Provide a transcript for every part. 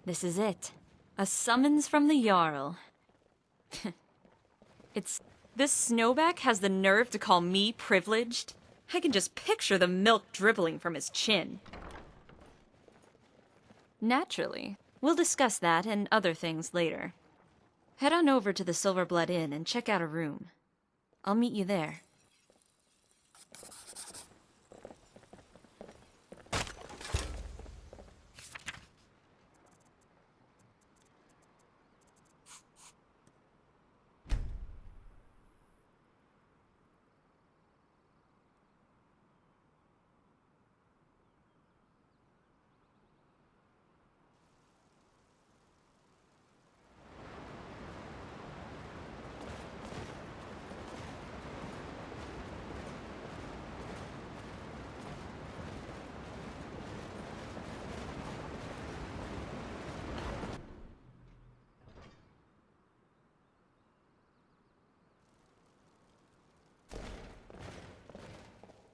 This is it. A summons from the Jarl. This snowback has the nerve to call me privileged? I can just picture the milk dribbling from his chin. Naturally. We'll discuss that and other things later. Head on over to the Silverblood Inn and check out a room. I'll meet you there.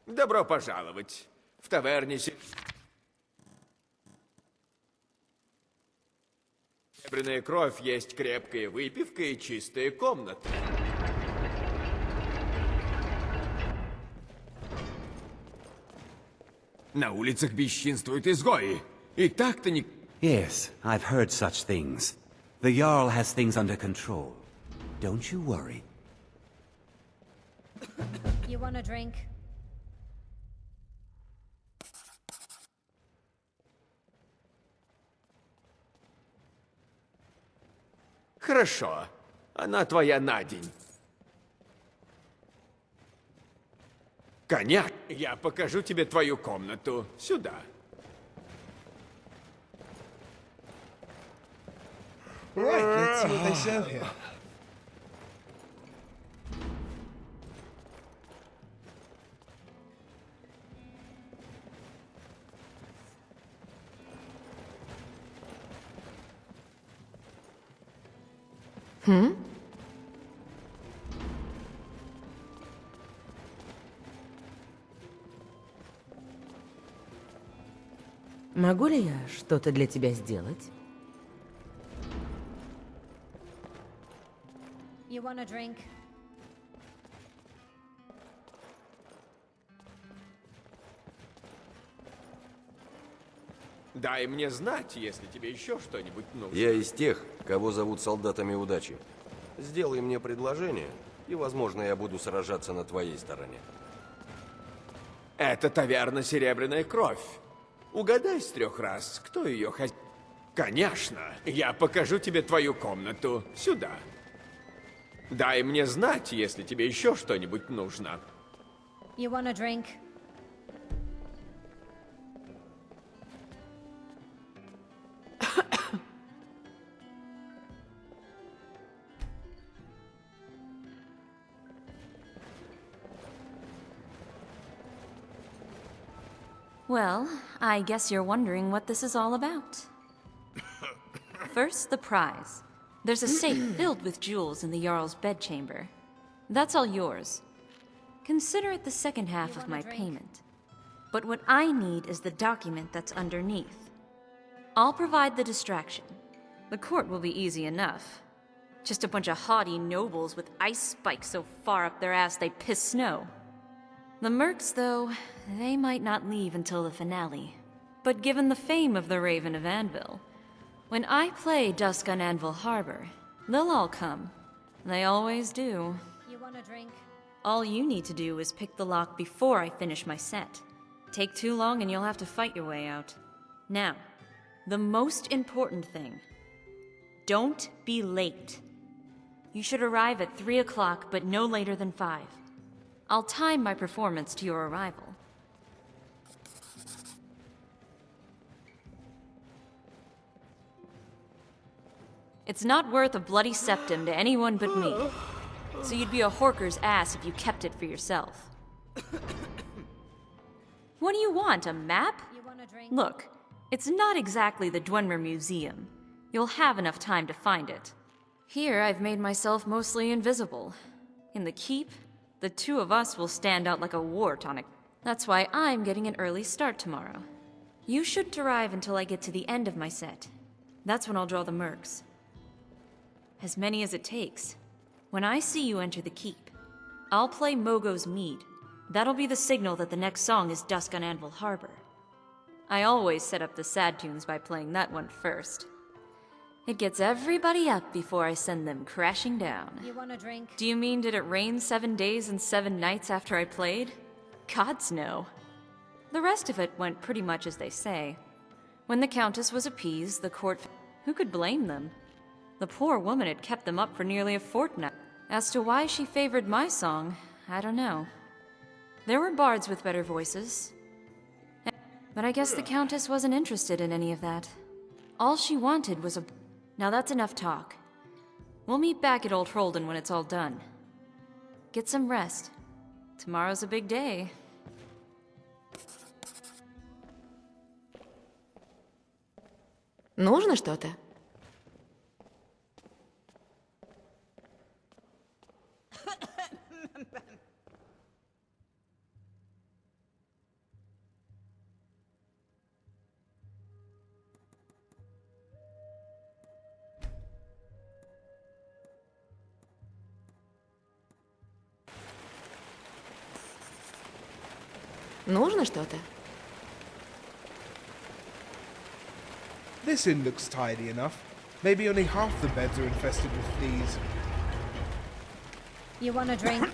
Добро пожаловать. В таверне Серебряная кровь есть крепкая выпивка и чистые комнаты. На улицах бесчинствуют изгои. И так-то не... Yes, I've heard such things. The Jarl has things under control. Don't you worry. You want a drink? Хорошо. Она твоя на день. Коняк, я покажу тебе твою комнату. Сюда. Right, let's see what they sell here. Могу ли я что-то для тебя сделать? You want a drink? Дай мне знать, если тебе еще что-нибудь нужно. Я из тех, кого зовут солдатами удачи. Сделай мне предложение, и, возможно, я буду сражаться на твоей стороне. Это таверна «Серебряная кровь». Угадай с 3 раз, кто ее хозяин. Конечно, я покажу тебе твою комнату. Сюда. Дай мне знать, если тебе еще что-нибудь нужно. You want a drink? Well, I guess you're wondering what this is all about. First, the prize. There's a safe filled with jewels in the Jarl's bedchamber. That's all yours. Consider it the second half of my payment. But what I need is the document that's underneath. I'll provide the distraction. The court will be easy enough. Just a bunch of haughty nobles with ice spikes so far up their ass they piss snow. The mercs, though, they might not leave until the finale. But given the fame of the Raven of Anvil, when I play Dusk on Anvil Harbor, they'll all come. They always do. You want a drink? All you need to do is pick the lock before I finish my set. Take too long and you'll have to fight your way out. Now, the most important thing. Don't be late. You should arrive at 3 o'clock, but no later than 5. I'll time my performance to your arrival. It's not worth a bloody septum to anyone but me. So you'd be a horker's ass if you kept it for yourself. What do you want, a map? You want a drink? Look, it's not exactly the Dwemer Museum. You'll have enough time to find it. Here, I've made myself mostly invisible. In the keep, the two of us will stand out like a wart on a... That's why I'm getting an early start tomorrow. You shouldn't arrive until I get to the end of my set. That's when I'll draw the mercs. As many as it takes. When I see you enter the keep, I'll play Mogo's Mead. That'll be the signal that the next song is Dusk on Anvil Harbor. I always set up the sad tunes by playing that one first. It gets everybody up before I send them crashing down. You want a drink? Do you mean did it rain 7 days and 7 nights after I played? Gods no. The rest of it went pretty much as they say. When the Countess was appeased, the court... Who could blame them? The poor woman had kept them up for nearly a fortnight. As to why she favored my song, I don't know. There were bards with better voices. But I guess the Countess wasn't interested in any of that. All she wanted was a... Now that's enough talk. We'll meet back at Old Hroldan when it's all done. Get some rest. Tomorrow's a big day. Нужно что-то? Нужно что-то? This inn looks tidy enough. Maybe only half the beds are infested with fleas. You want a drink?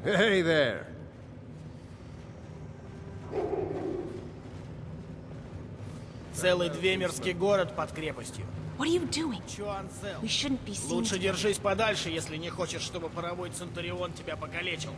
Hey there. Целый двемерский город под крепостью. What are you doing? Чё, Анцел? We shouldn't be seen. Лучше держись подальше, если не хочешь, чтобы паровой Центурион тебя покалечил.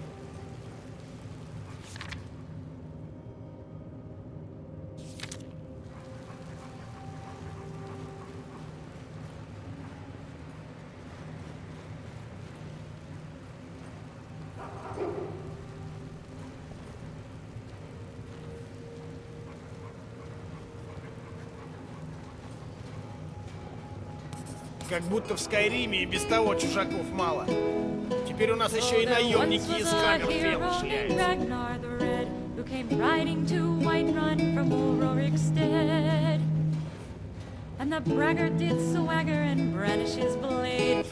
Как будто в Скайриме и без того чужаков мало. Теперь у нас еще и наемники из камер Фелы шляются. Ragnar the Red, who came riding to Whiterun from Ulroric's stead. And the braggart did swagger and brandish his blade.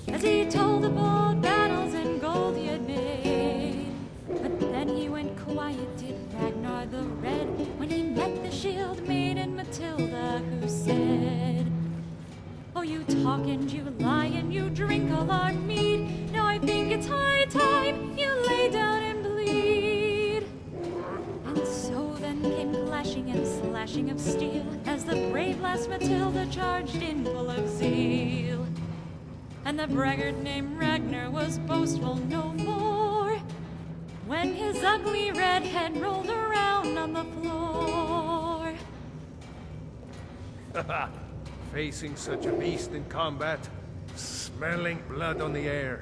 As he told of bold battles and gold he had made. But then he went quiet, did Ragnar the Red, when he met the shield maiden Matilda, who said, "Oh, you talk and you lie and you drink all our mead. Now I think it's high time you lay down and bleed." And so then came clashing and slashing of steel, as the brave lass Matilda charged in full of zeal. And the braggart named Ragnar was boastful no more, when his ugly red head rolled around on the floor. facing such a beast in combat, smelling blood on the air.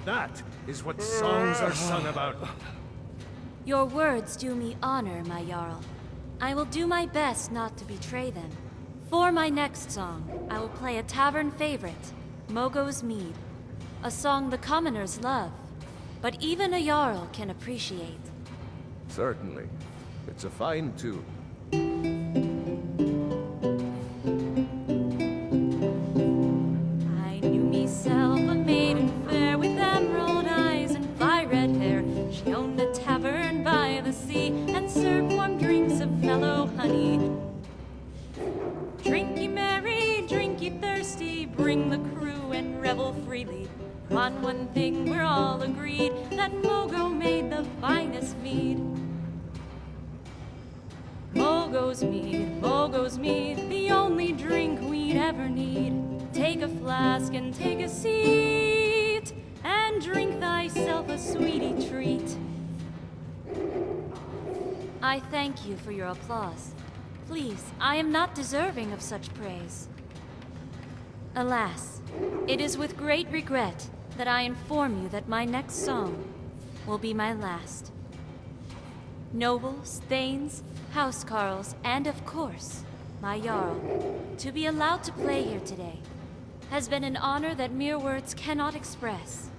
That is what songs are sung about. Your words do me honor, my Jarl. I will do my best not to betray them. For my next song, I will play a tavern favorite, Mogo's Mead. A song the commoners love, but even a Jarl can appreciate. Certainly. It's a fine tune. I knew myself a maiden fair with emerald eyes and fire-red hair. She owned a tavern by the sea and served warm drinks of mellow honey. Drink ye merry, drink ye thirsty, bring the crew and revel freely. On one thing we're all agreed, that Mogo made the finest mead. Mogo's mead, the only drink we'd ever need. Take a flask and take a seat, and drink thyself a sweetie treat. I thank you for your applause. Please, I am not deserving of such praise. Alas, it is with great regret that I inform you that my next song will be my last. Nobles, thanes, housecarls, and of course, my Jarl, to be allowed to play here today has been an honor that mere words cannot express.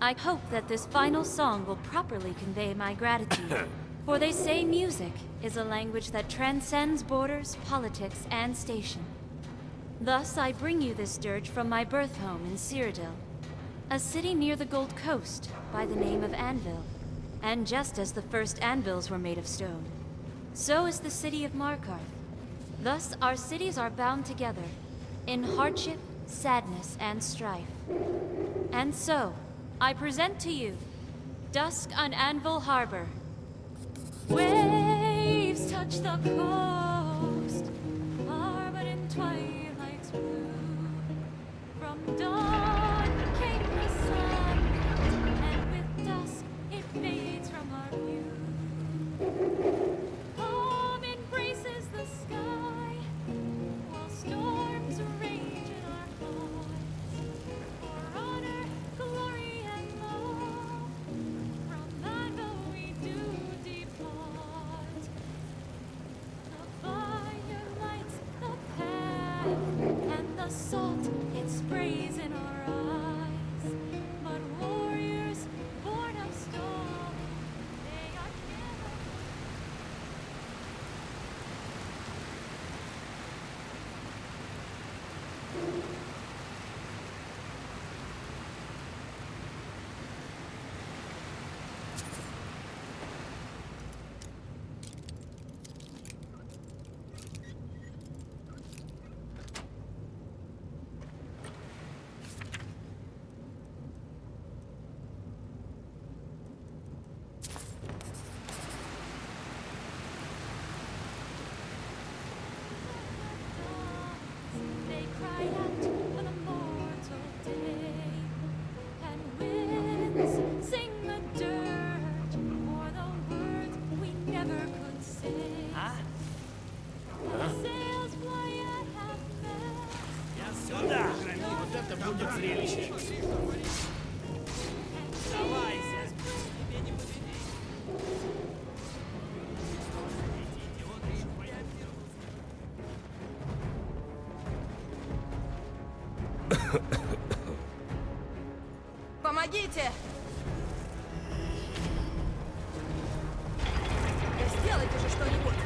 I hope that this final song will properly convey my gratitude, for they say music is a language that transcends borders, politics, and station. Thus, I bring you this dirge from my birth home in Cyrodiil, a city near the Gold Coast by the name of Anvil. And just as the first anvils were made of stone, so is the city of Markarth. Thus, our cities are bound together in hardship, sadness, and strife. And so, I present to you Dusk on Anvil Harbor. Waves touch the coast, are but in twilight's blue. From dawn came the sun, and with dusk it fades from our view. Calm embraces the sky, while storms rage in our hearts. For honor, glory, and love, from Anvil we do depart. The fire lights the path, and the salt it sprays in our eyes. But warriors born of storm, they are never. They cry out for the mortal day, and winds sing the dirge for the words we never could say. The sails fly at half-mast. Вот это будет зрелище. Помогите! Да сделайте же что-нибудь!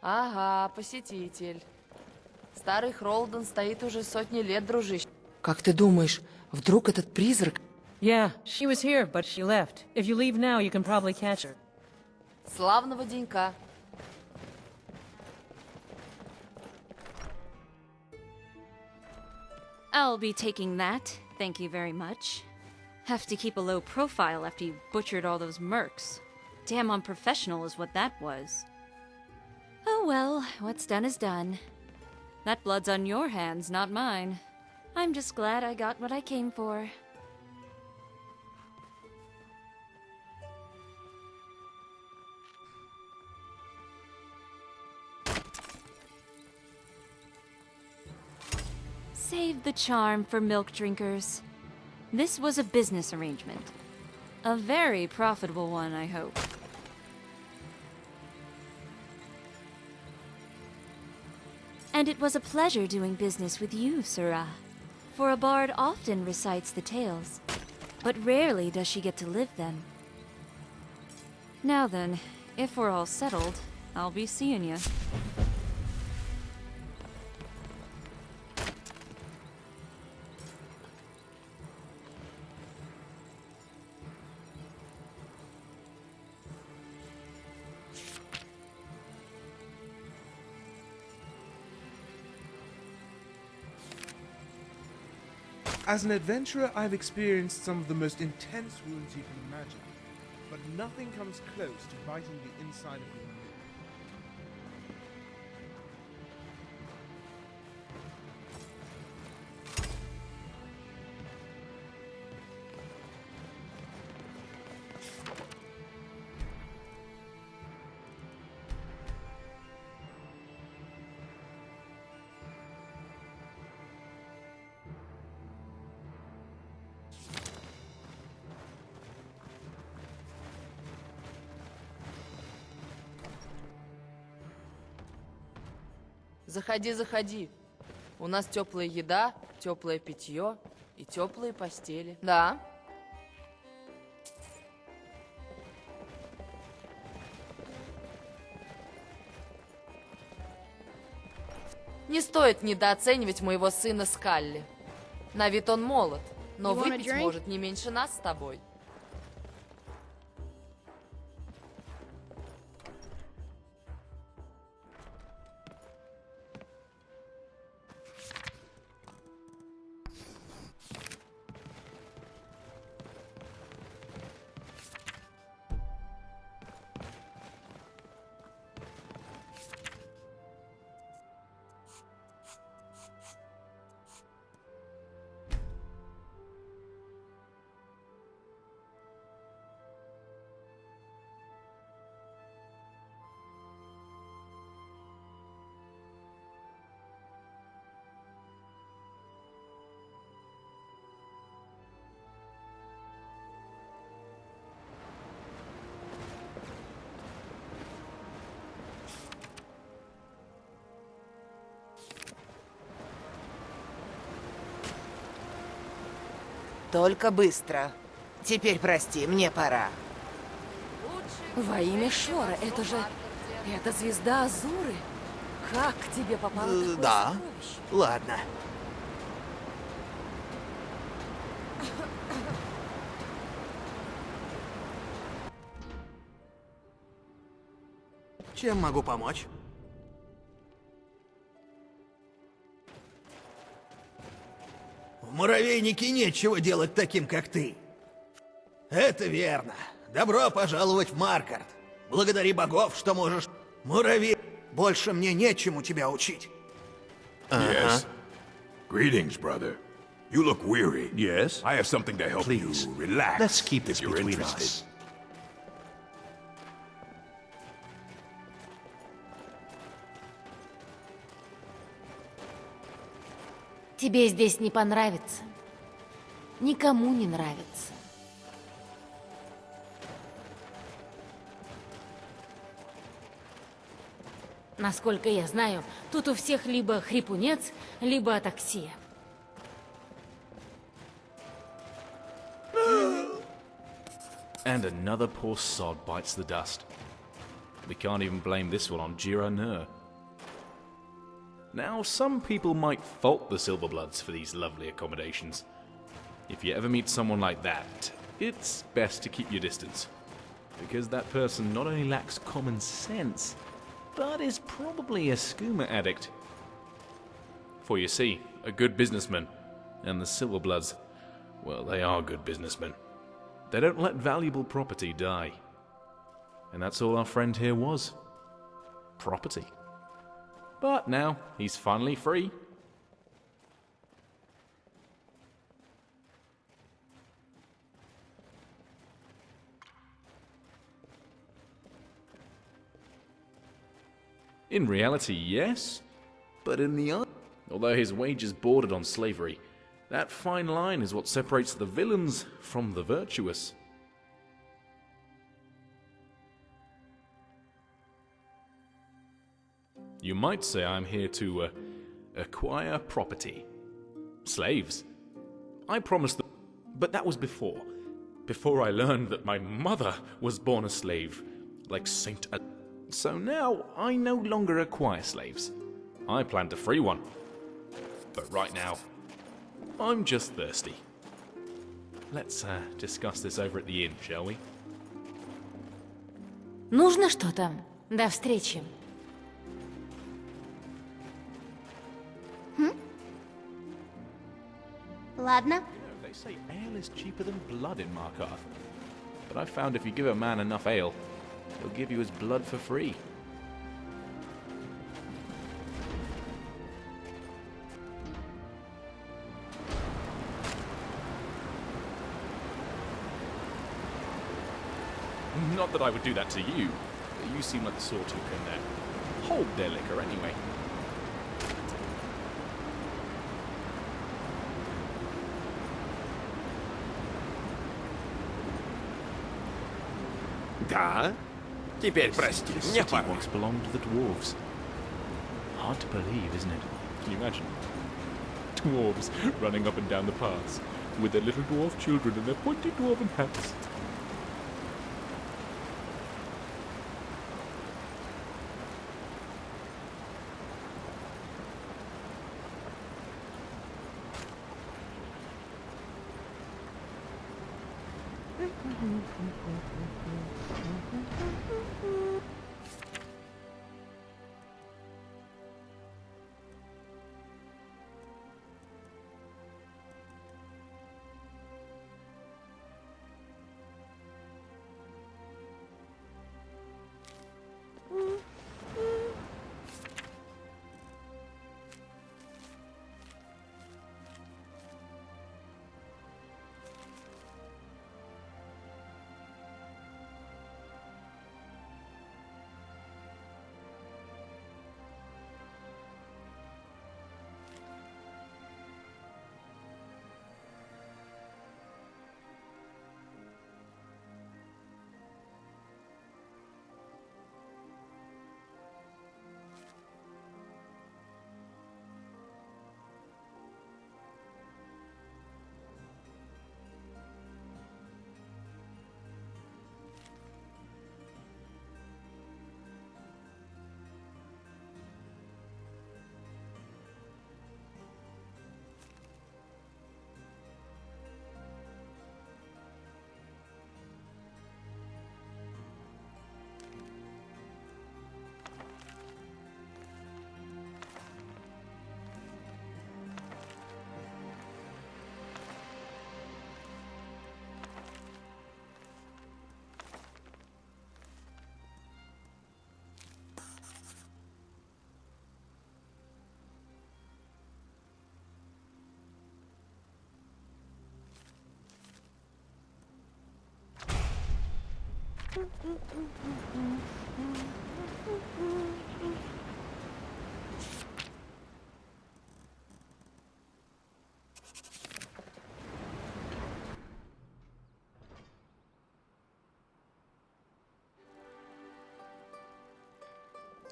Ага, посетитель. Старый Хролден стоит уже сотни лет, дружище. Как ты думаешь, вдруг этот призрак... Yeah, she was here, but she left. If you leave now, you can probably catch her. Славного денька. I'll be taking that, thank you very much. Have to keep a low profile after you butchered all those mercs. Damn unprofessional is what that was. Oh well, what's done is done. That blood's on your hands, not mine. I'm just glad I got what I came for. Save the charm for milk drinkers. This was a business arrangement. A very profitable one, I hope. And it was a pleasure doing business with you, Sirrah. For a bard often recites the tales, but rarely does she get to live them. Now then, if we're all settled, I'll be seeing you. As an adventurer, I've experienced some of the most intense wounds you can imagine, but nothing comes close to biting the inside of your neck. Заходи, заходи. У нас теплая еда, теплое питье и теплые постели. Да. Не стоит недооценивать моего сына Скалли. На вид он молод, но выпить может не меньше нас с тобой. Только быстро. Теперь прости, мне пора. Во имя Шора, это же... Это звезда Азуры. Как к тебе попало такое Да, сокровище? ладно. Чем могу помочь? В муравейнике нечего делать таким, как ты. Это верно. Добро пожаловать в Маркарт. Благодари богов, что можешь... Муравей... Больше мне нечему тебя учить. Yes. Greetings, brother. You look weary. Yes? I have something to help Please, you relax. let's keep this if you're between interested. us. Тебе здесь не понравится. Никому не нравится. Насколько я знаю, тут у всех либо хрипунец, либо атаксия. And another poor sod bites the dust. We can't even blame this one on Jira Nur. Now, some people might fault the Silverbloods for these lovely accommodations. If you ever meet someone like that, it's best to keep your distance. Because that person not only lacks common sense, but is probably a skooma addict. For you see, a good businessman, and the Silverbloods, well, they are good businessmen. They don't let valuable property die. And that's all our friend here was. Property. But now, he's finally free. In reality, yes, but in the other, although his wages bordered on slavery, that fine line is what separates the villains from the virtuous. You might say I'm here to acquire property. Slaves. I promised them, but that was before. Before I learned that my mother was born a slave, like Saint. So now I no longer acquire slaves. I plan to free one. But right now, I'm just thirsty. Let's discuss this over at the inn, shall we? Нужно что-то? До встречи. You Ладно. know, they say ale is cheaper than blood in Markarth. But I've found if you give a man enough ale, he'll give you his blood for free. Not that I would do that to you, but you seem like the sort who can hold their liquor anyway. Да? Теперь прости, мне пора. Once belonged to the dwarves. Hard to believe, isn't it? Can you imagine? Dwarves running up and down the paths with their little dwarf children and their pointy dwarven hats.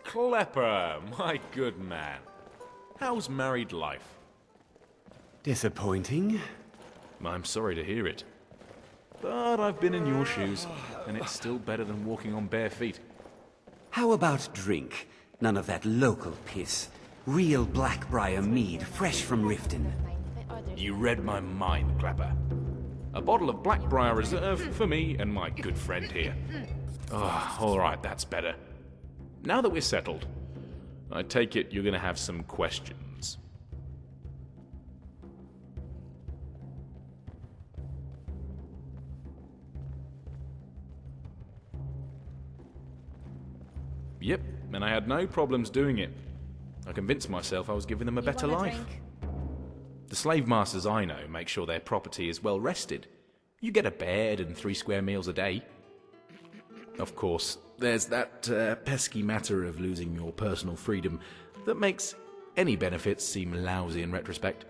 Klepper, my good man. How's married life? Disappointing? I'm sorry to hear it. But I've been in your shoes, and it's still better than walking on bare feet. How about drink? None of that local piss. Real Blackbriar mead, fresh from Riften. You read my mind, Clapper. A bottle of Blackbriar Reserve for me and my good friend here. Oh, alright, that's better. Now that we're settled, I take it you're gonna have some questions. Yep, and I had no problems doing it. I convinced myself I was giving them a better life. The slave masters I know make sure their property is well rested. You get a bed and 3 square meals a day. Of course, there's that pesky matter of losing your personal freedom that makes any benefits seem lousy in retrospect.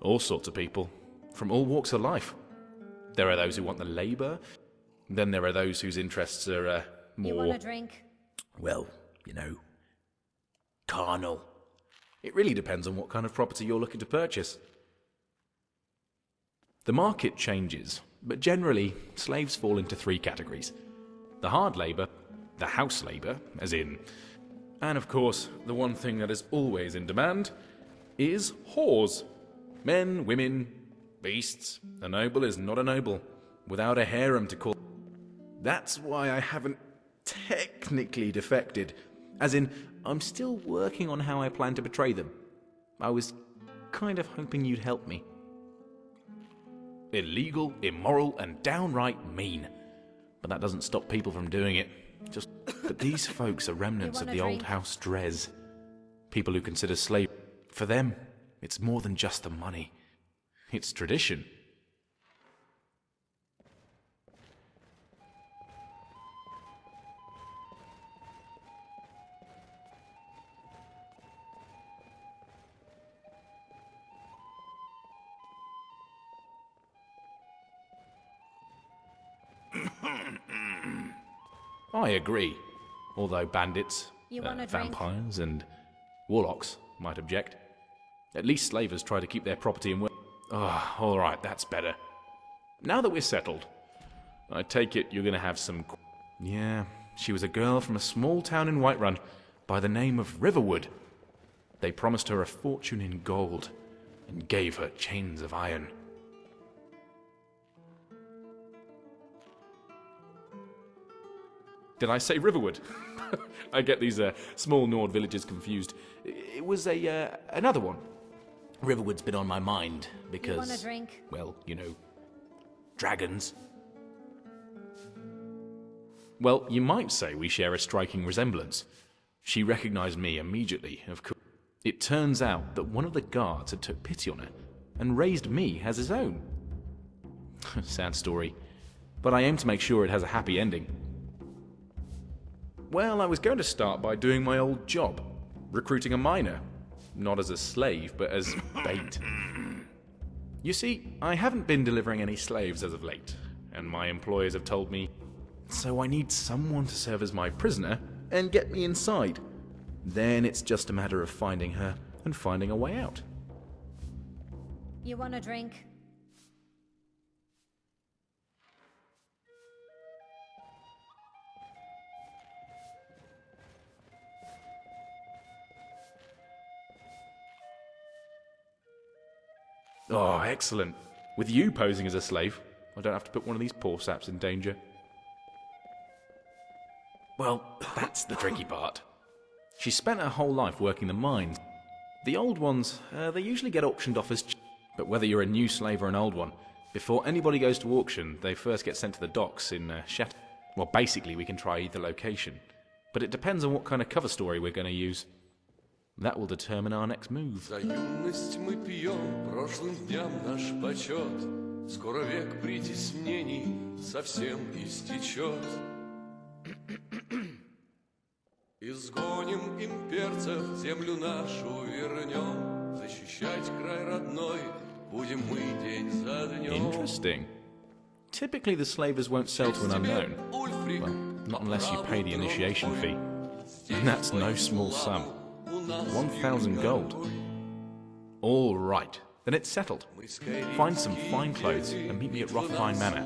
All sorts of people, from all walks of life. There are those who want the labor, then there are those whose interests are more... You want a drink? Well, you know, carnal. It really depends on what kind of property you're looking to purchase. The market changes, but generally, slaves fall into 3 categories. The hard labor, the house labor, as in... And of course, the one thing that is always in demand is whores. Men, women, beasts. A noble is not a noble without a harem to call. That's why I haven't technically defected. As in, I'm still working on how I plan to betray them. I was kind of hoping you'd help me. Illegal, immoral, and downright mean. But that doesn't stop people from doing it. Just that these folks are remnants of the old House Drez. People who consider slavery. For them, it's more than just the money. It's tradition. I agree. Although bandits, vampires, and warlocks might object. At least slavers try to keep their property and work. Oh, alright, that's better. Now that we're settled, I take it you're gonna have some... Yeah, she was a girl from a small town in Whiterun by the name of Riverwood. They promised her a fortune in gold and gave her chains of iron. Did I say Riverwood? I get these small Nord villages confused. It was another one. Riverwood's been on my mind because... You want a drink? Well, you know, dragons. Well, you might say we share a striking resemblance. She recognized me immediately, of course. It turns out that one of the guards had took pity on her and raised me as his own. Sad story, but I aim to make sure it has a happy ending. Well, I was going to start by doing my old job, recruiting a miner. Not as a slave, but as bait. You see, I haven't been delivering any slaves as of late, and my employers have told me, so I need someone to serve as my prisoner and get me inside. Then it's just a matter of finding her and finding a way out. You want a drink? Oh, excellent. With you posing as a slave, I don't have to put one of these poor saps in danger. Well, that's the tricky part. She spent her whole life working the mines. The old ones, they usually get auctioned off as but whether you're a new slave or an old one, before anybody goes to auction, they first get sent to the docks in Shat. Well, basically, we can try either location, but it depends on what kind of cover story we're going to use. That will determine our next move. За юность мы пьем, прошлым дням наш почет. Скоро век притеснений совсем истечет. Изгоним имперцев, землю нашу вернем. Защищать край родной будем мы день за днем. Interesting. Typically the slavers won't sell to an unknown. Well, not unless you pay the initiation fee. And that's no small sum. 1,000 gold. All right. then it's settled. Find some fine clothes and meet me at Rockvine Manor,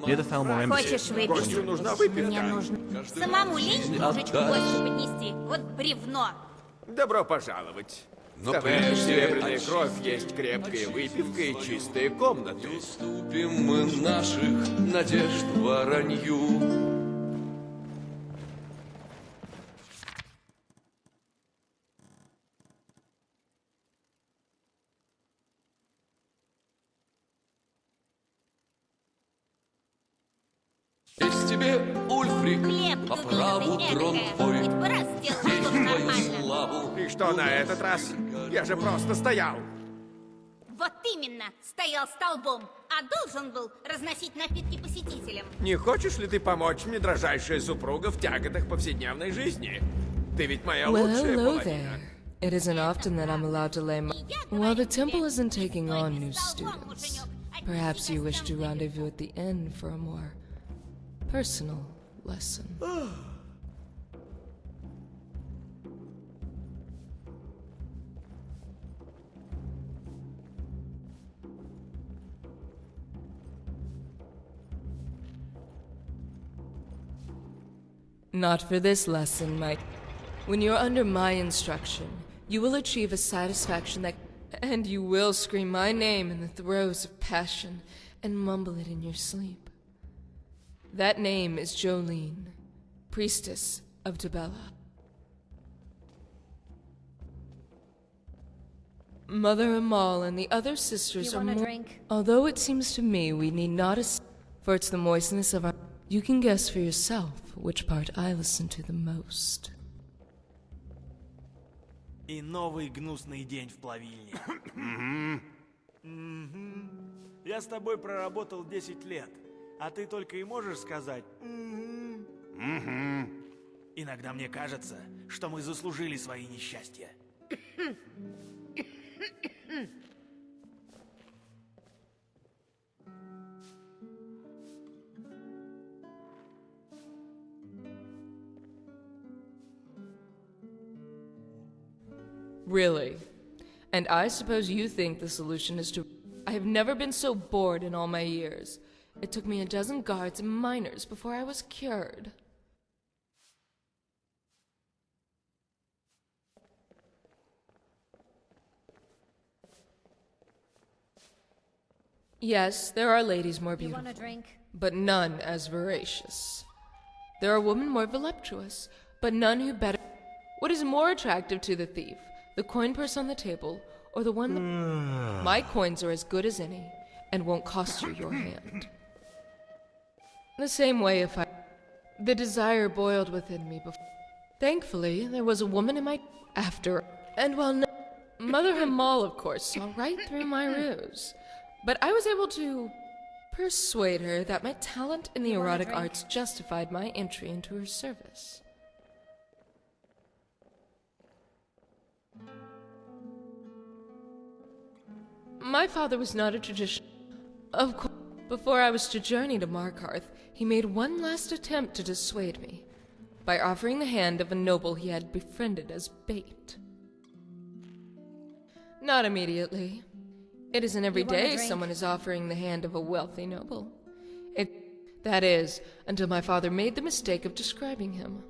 near the Thelmore Embassy. Хочешь выпить? Гостю нужна выпивка. Мне нужно. Самому лень кружечку гостю поднести? Вот бревно. Добро пожаловать. Но В таверне прежде «Серебряная очистить кровь» есть крепкая выпивка и чистые комнаты. уступим мы наших надежд воронью. Есть тебе, Ульфрик, по праву трон твой, Хоть бы раз сделал что-то твою нормально. славу. И что на этот раз? Я же просто стоял. Вот именно, стоял столбом, а должен был разносить напитки посетителям. Не хочешь ли ты помочь мне, дрожайшая супруга, в тяготах повседневной жизни? Ты ведь моя Well, лучшая hello половина. there. It isn't often that I'm allowed to lay my... While the temple isn't taking on new students, perhaps you wish to rendezvous at the inn for a more personal lesson. Not for this lesson, my... When you're under my instruction, you will achieve a satisfaction that... And you will scream my name in the throes of passion and mumble it in your sleep. That name is Jolene, priestess of Debella. Mother Amal and the other sisters You are want a more... drink? Although it seems to me we need not for it's the moistness of our... You can guess for yourself which part I listen to the most. И новый гнусный день в плавильне. Я с тобой проработал 10 лет, а ты только и можешь сказать Иногда мне кажется, что мы заслужили свои несчастья. Really? And I suppose you think the solution is to... I have never been so bored in all my years. It took me a dozen guards and miners before I was cured. Yes, there are ladies more You beautiful, want a drink? but none as voracious. There are women more voluptuous, but none who better... What is more attractive to the thief? The coin purse on the table, or the one that... My coins are as good as any, and won't cost you your hand. The same way if I... The desire boiled within me before... Thankfully, there was a woman in my... After... And while no... Mother Hamal, of course, saw right through my ruse. But I was able to... persuade her that my talent in the You want a erotic drink? arts justified my entry into her service. My father was not a tradition. Of course, before I was to journey to Markarth, he made one last attempt to dissuade me by offering the hand of a noble he had befriended as bait. Not immediately. It isn't every You want a day drink? someone is offering the hand of a wealthy noble. That is, until my father made the mistake of describing him.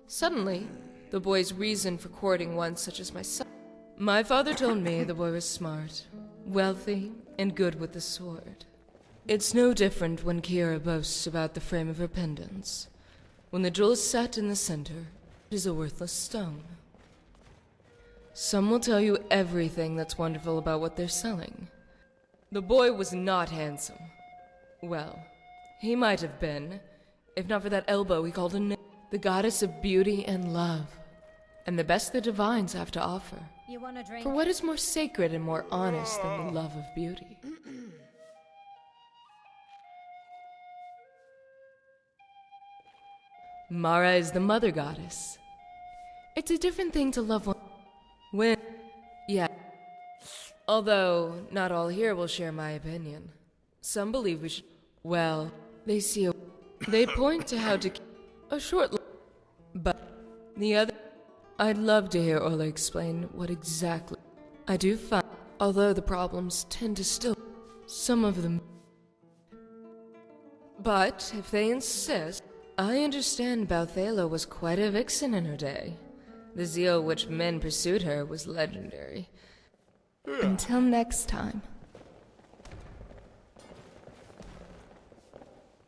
Suddenly, the boy's reason for courting one such as myself. My father told me the boy was smart, wealthy, and good with the sword. It's no different when Kira boasts about the frame of her pendants. When the jewel is set in the center, it is a worthless stone. Some will tell you everything that's wonderful about what they're selling. The boy was not handsome. Well, he might have been, if not for that elbow he called the goddess of beauty and love, and the best the divines have to offer. You want a drink? For what is more sacred and more honest than the love of beauty? Mara is the mother goddess. It's a different thing to love one when... Yeah. Although, not all here will share my opinion. Some believe we should... Well, they see a... They point to how to keep a short... But the other... I'd love to hear Ola explain what exactly... I do find... Although the problems tend to still... some of them... But, if they insist, I understand Balthala was quite a vixen in her day. The zeal which men pursued her was legendary. Until next time.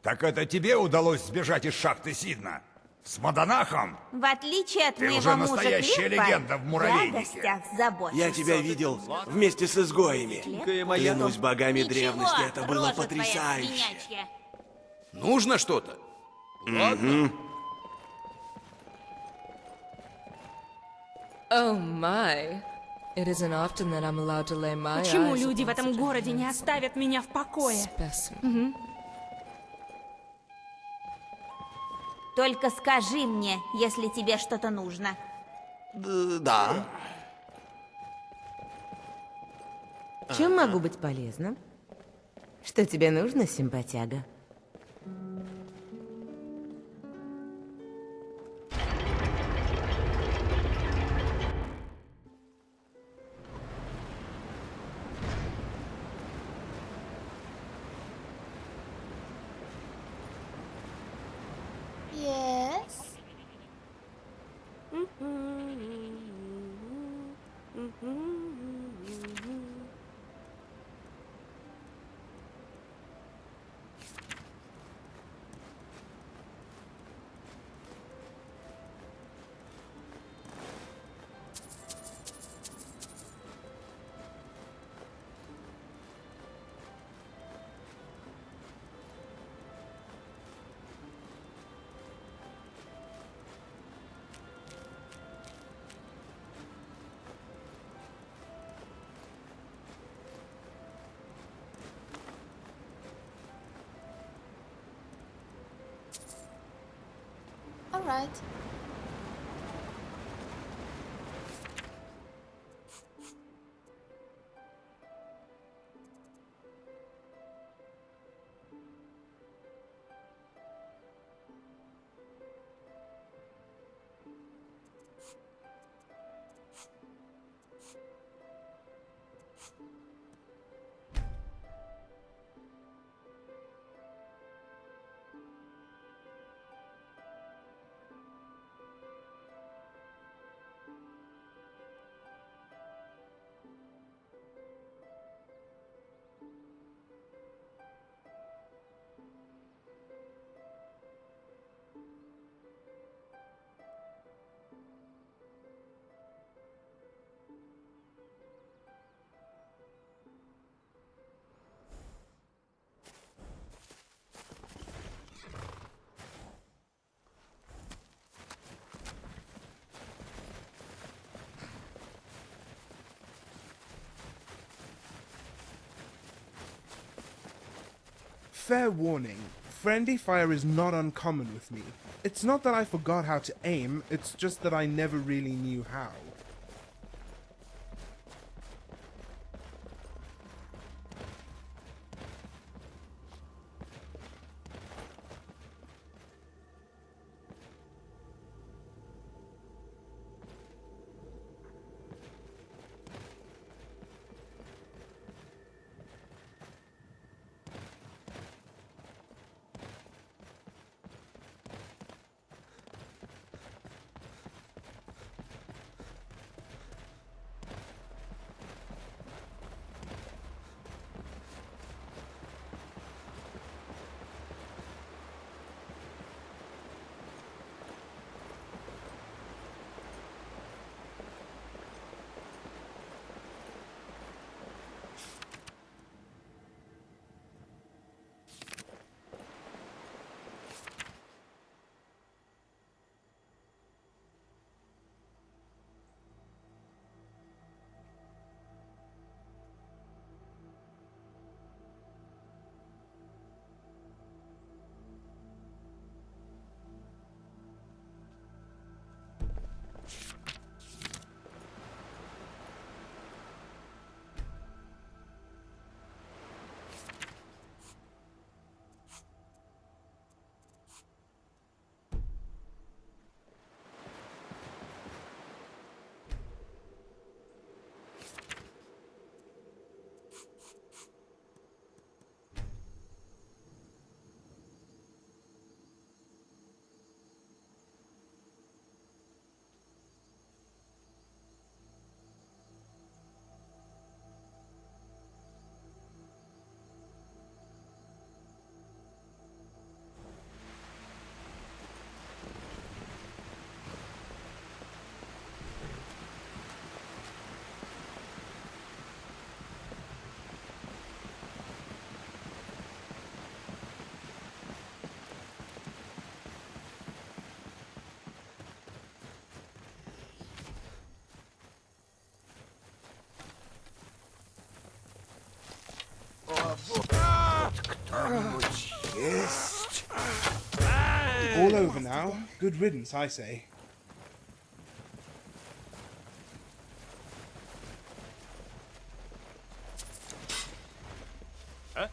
Так это тебе удалось сбежать из шахты Сидна? С Мадонахом? В отличие от Ты моего уже мужа настоящая Клипа, легенда в я о муравейнике. гостях забочусь. Я тебя видел вместе с изгоями. Клянусь богами Ничего, древности, это было рожа твоя потрясающе. свинячья. Нужно что-то? Ладно. Oh my. It isn't often that I'm allowed to lay my Почему eyes люди в upon этом such a городе не handsome оставят меня в покое? specimen. Только скажи мне, если тебе что-то нужно. Да. Чем могу быть полезна? Что тебе нужно, симпатяга? Yes. All right. Fair warning, friendly fire is not uncommon with me. It's not that I forgot how to aim, it's just that I never really knew how. now. Good riddance, I say. Huh?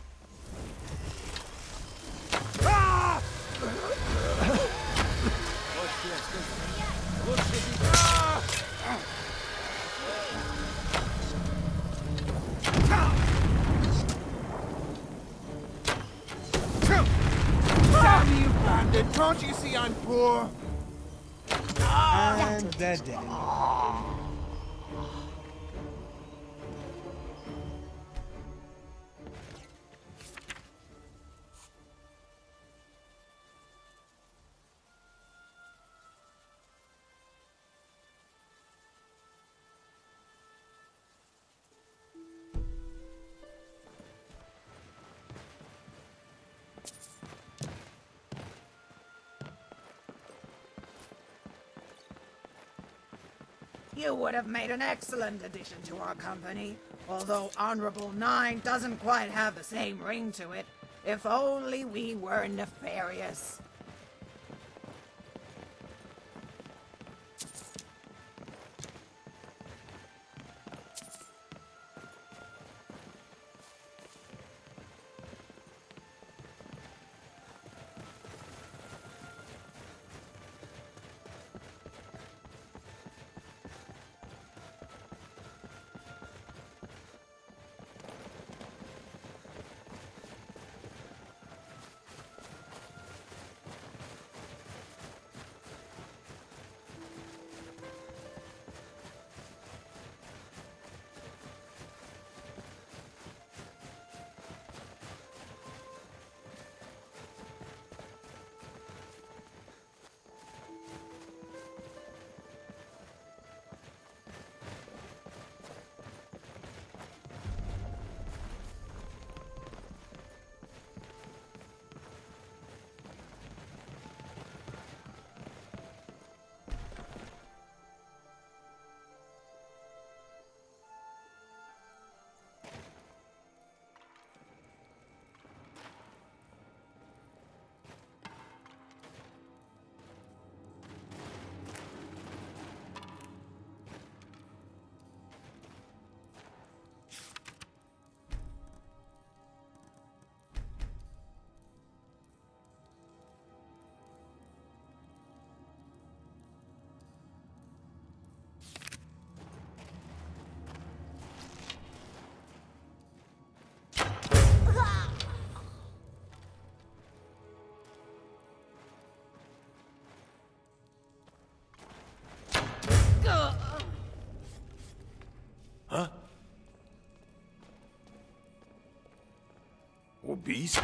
Damn you, bandit! Can't you see I'm poor? And they're dead. You would have made an excellent addition to our company, although Honorable 9 doesn't quite have the same ring to it. If only we were nefarious. Huh? Убийство?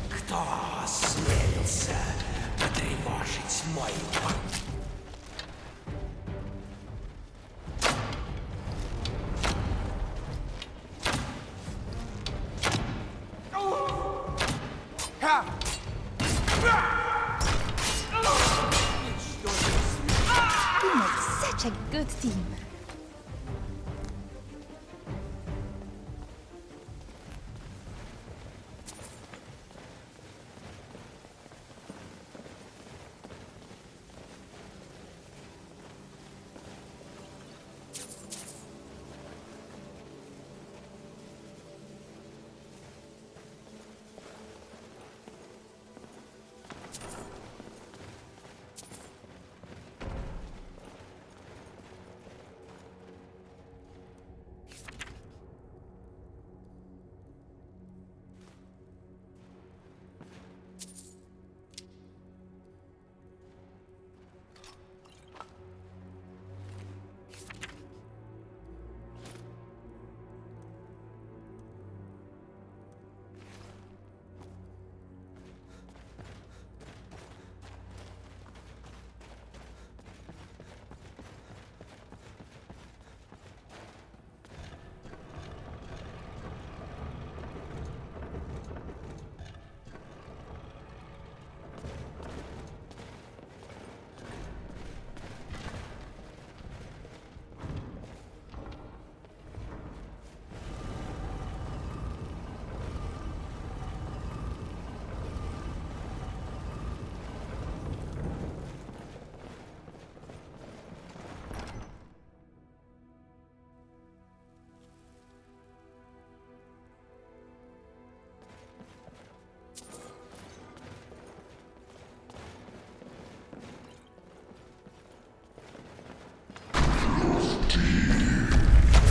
Кто осмелился потревожить мой покой? We make such a good team.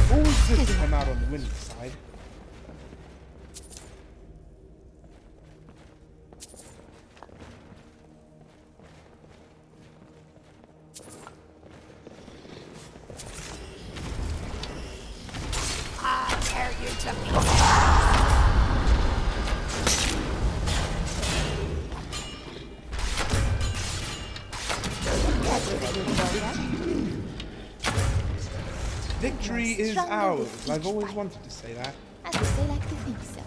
Always good to come out on the winning side. I'll tear you to Victory is ours. I've always wanted to say that. At least I like to think so.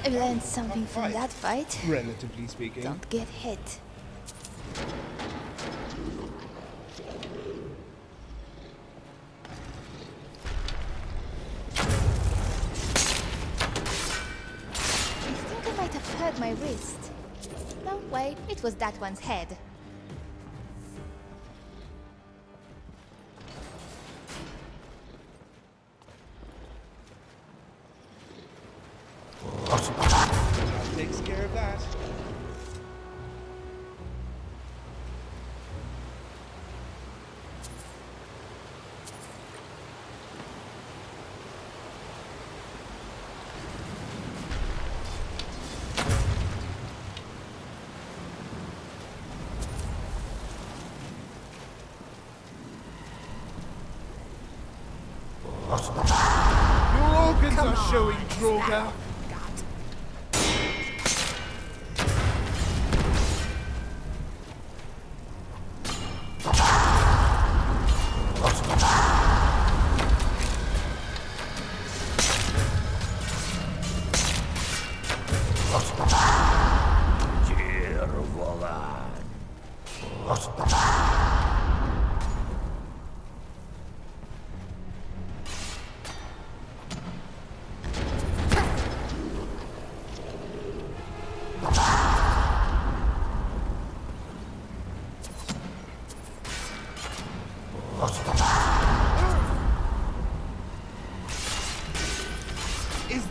I learned something from that fight. Relatively speaking. Don't get hit. I think I might have hurt my wrist. No, wait, it was that one's head. That takes care of that. Your organs are showing, Droga.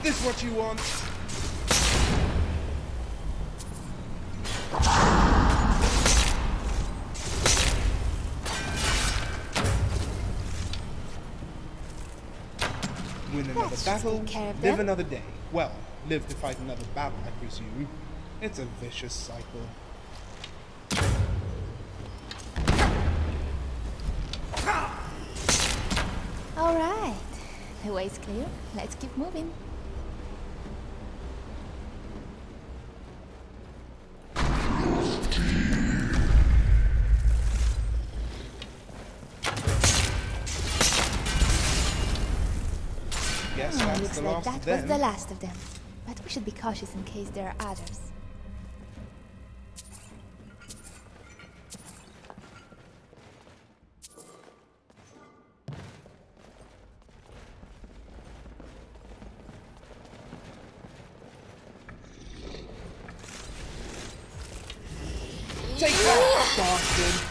this what you want? Win another battle, live another day. Well, live to fight another battle, I presume. It's a vicious cycle. All right, the way's clear. Let's keep moving. Guess that's Looks the like last that of was them. the last of them. But we should be cautious in case there are others. Take that, bastard!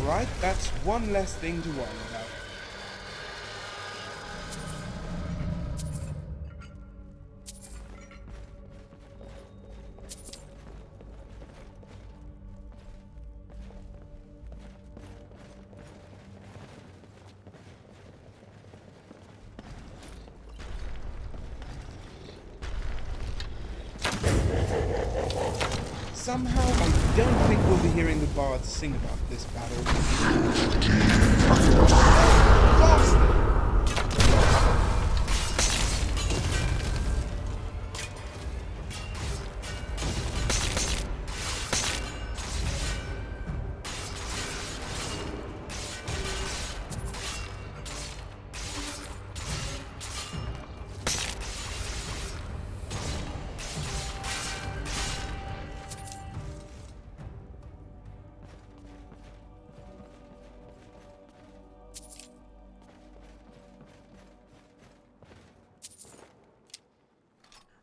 Alright, that's one less thing to worry about. Somehow, I don't think we'll be hearing the bards sing about this battle.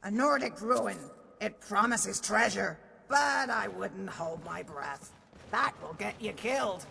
A Nordic ruin. It promises treasure, but I wouldn't hold my breath. That will get you killed.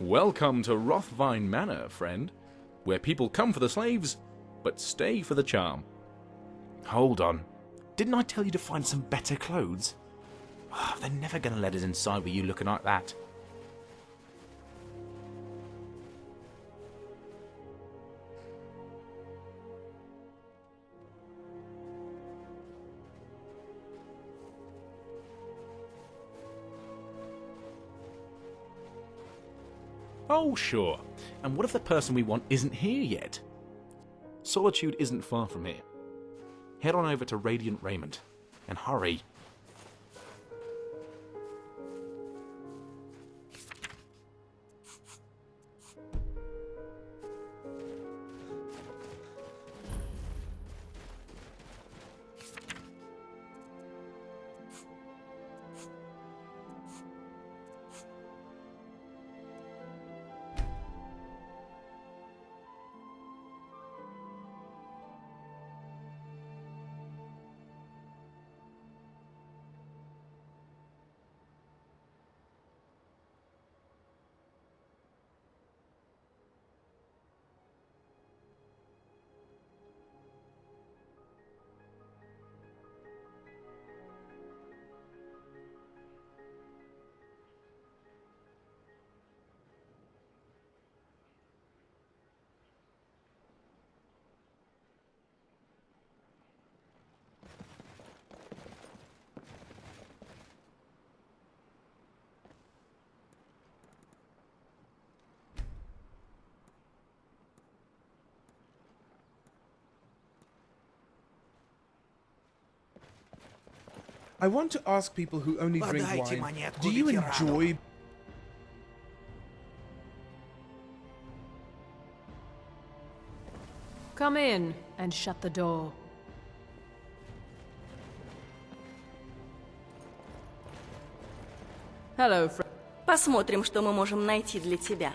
Welcome to Rothvine Manor, friend, where people come for the slaves, but stay for the charm. Hold on. Didn't I tell you to find some better clothes? They're never going to let us inside with you looking like that. Oh, sure. And what if the person we want isn't here yet? Solitude isn't far from here. Head on over to Radiant Raiment. And hurry. I want to ask people who only drink Подайте wine, монетку do you ветерану. enjoy... Come in and shut the door. Hello, friend. Посмотрим, что мы можем найти для тебя.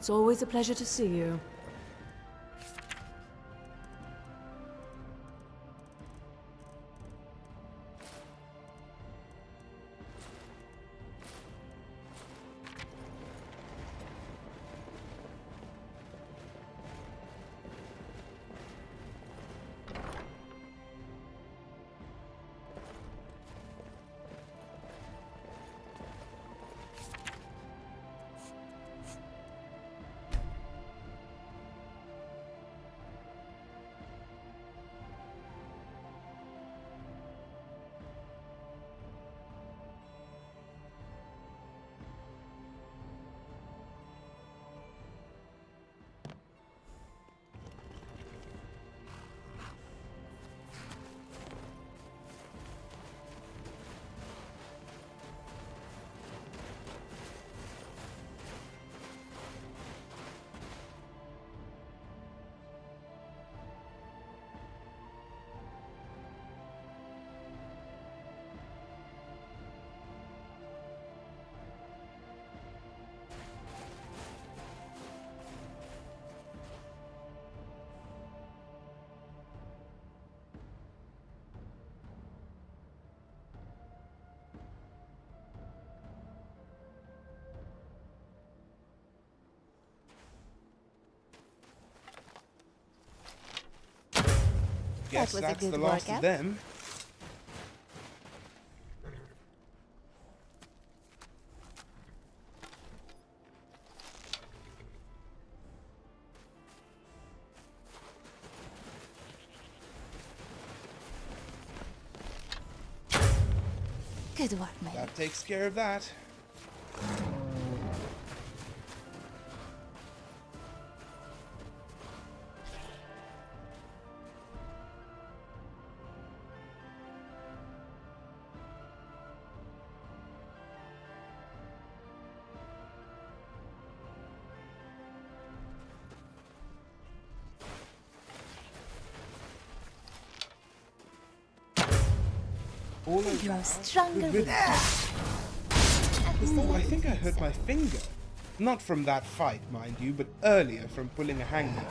It's always a pleasure to see you. guess was a that's good the last workout. of them. Good work, man. That takes care of that. All You grow around, stronger good with riddance. age. Ooh, I think I hurt my finger. Not from that fight, mind you, but earlier from pulling a hangman.